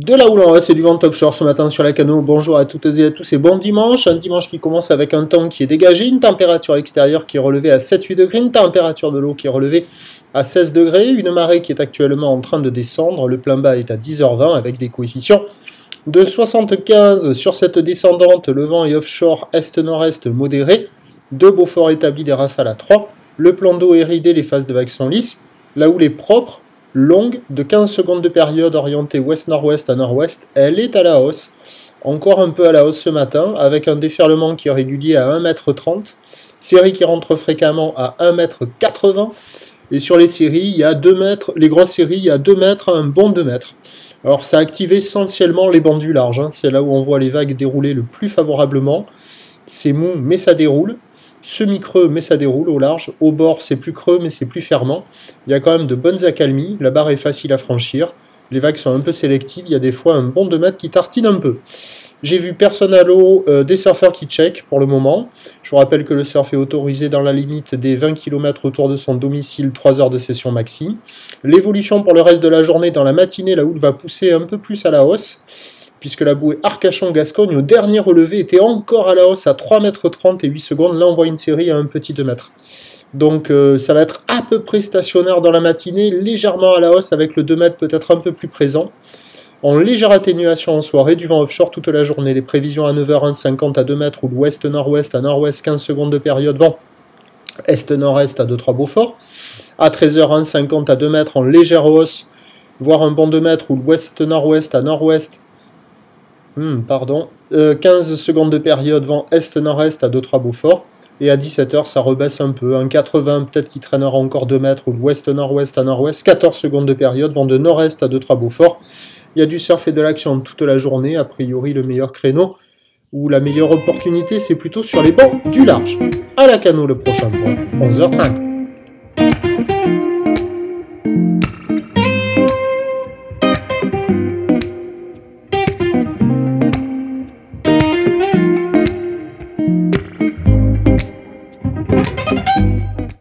De la houle en haut, c'est du vent offshore ce matin sur la Cano. Bonjour à toutes et à tous et bon dimanche. Un dimanche qui commence avec un temps qui est dégagé, une température extérieure qui est relevée à 7-8 degrés, une température de l'eau qui est relevée à 16 degrés, une marée qui est actuellement en train de descendre. Le plein bas est à 10h20 avec des coefficients de 75 sur cette descendante. Le vent est offshore est-nord-est modéré. Deux Beaufort établis, des rafales à 3. Le plan d'eau est ridé, les phases de vagues sont lisses. La houle est propre, longue, de 15 secondes de période, orientée ouest-nord-ouest à nord-ouest. Elle est à la hausse, encore un peu à la hausse ce matin, avec un déferlement qui est régulier à 1,30 m, série qui rentre fréquemment à 1,80 m, et sur les séries, il y a 2 mètres, les grosses séries, il y a 2 mètres, un bon 2 mètres. Alors ça active essentiellement les bancs du large, c'est là où on voit les vagues dérouler le plus favorablement. C'est mou, mais ça déroule. Semi-creux, mais ça déroule au large. Au bord, c'est plus creux, mais c'est plus fermant. Il y a quand même de bonnes accalmies. La barre est facile à franchir. Les vagues sont un peu sélectives. Il y a des fois un bon 2 mètres qui tartine un peu. J'ai vu personne à l'eau, des surfeurs qui check pour le moment. Je vous rappelle que le surf est autorisé dans la limite des 20 km autour de son domicile, 3 heures de session maxi. L'évolution pour le reste de la journée, dans la matinée, la houle va pousser un peu plus à la hausse, puisque la bouée Arcachon-Gascogne, au dernier relevé, était encore à la hausse à 3,30 m et 8 secondes. Là, on voit une série à un petit 2 mètres. Donc, ça va être à peu près stationnaire dans la matinée, légèrement à la hausse, avec le 2 mètres peut-être un peu plus présent. En légère atténuation en soirée, du vent offshore toute la journée. Les prévisions à 9h, 1,50 à 2 mètres, ou l'ouest-nord-ouest à nord-ouest, 15 secondes de période, vent est-nord-est à 2-3 Beaufort. À 13h, 1,50 à 2 mètres en légère hausse, voire un bon 2 mètres, ou l'ouest-nord-ouest à nord-ouest, 15 secondes de période, vent est-nord-est à 2-3 Beaufort. Et à 17h, ça rebaisse un peu, 1,80 peut-être qui traînera encore 2 mètres, ou l'ouest-nord-ouest à nord-ouest, 14 secondes de période, vent de nord-est à 2-3 Beaufort. Il y a du surf et de l'action toute la journée, a priori le meilleur créneau, ou la meilleure opportunité, c'est plutôt sur les bancs du large. À la Cano le prochain point, 11h30.